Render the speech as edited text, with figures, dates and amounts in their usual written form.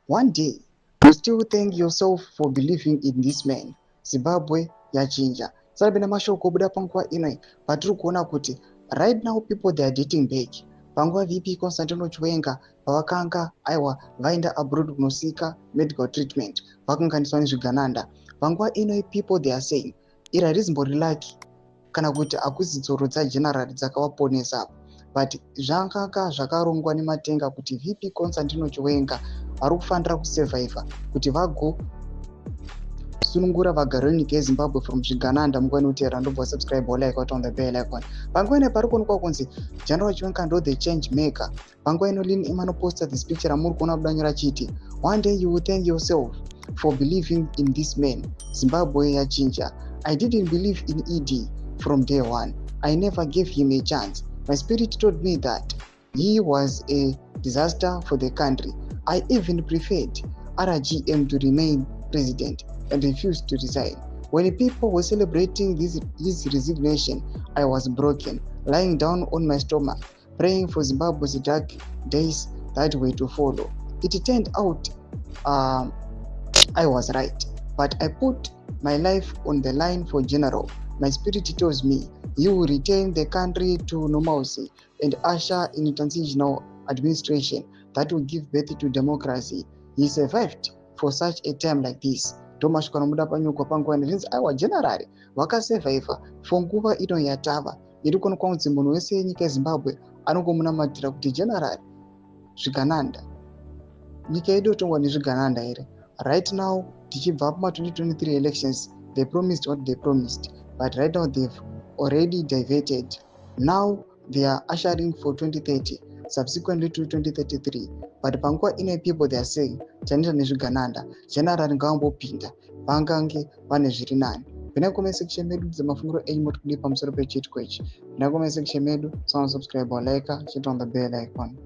One day, you still thank yourself for believing in this man. Zimbabwe yachinja. Saka mashoko obuda panguva ino patiri kuona kuti right now people they are dating back. Panguva VP Constantino Chiwenga pavakanga aiwa vaenda abroad kunosika medical treatment vakanganiswa nezvigananda. Panguva ino people they are saying iri harizimbori laki kana kuti hakuzi dzoro dzagenerali dzakavaponesa, but zvanga zvakarongwa nematenga kuti VP Constantino Chiwenga vari kufanira kusevhaivha kuti vagosunungura vagari venyika yeZimbabwe from zvigananda. Munguva inotevera ndobva subscribe or like on the bell icon. Panguva ino pari kuonekwa kunzi General Chiwenga ndo the change maker. Panguva ino Lynn imanoposta this picture ramuri kuona kudanyora chiti one day you will thank yourself for believing in this man. Zimbabwe yachinja. I didn't believe in ED from day one. I never gave him a chance. My spirit told me that he was a disaster for the country. I even preferred RGM to remain president and refused to resign. When people were celebrating his resignation, I was broken, lying down on my stomach, praying for Zimbabwe's dark days that were to follow. It turned out I was right, but I put my life on the line for General. My spirit tells me he will return the country to normalcy and usher in transitional administration that will give birth to democracy. He survived for such a time like this. Thomas Kanomuda panyuko panguva zvinzi aiwa generali vakasevhaivha for nguva ino yatava iri kuonekwa kunzi munhu wese yenyika yeZimbabwe anongomunamatira kuti generali zvigananda. Nyika yedu yotongwa nezvigananda here. Right now tichibva pama2023 elections, they promised what they promised, but right now they've already diverted. Now they are ushering for 2030, subsequently to 2033. But panguva ine people they are saying chanoita nezvigananda general ngavambopinda vangange vane zviri nani. Pina comment section medu dzemafungiro enyu moti kudi pamusoro pechitiko ichi. Pina comment section medu, subscribe or like, hit on the bell icon.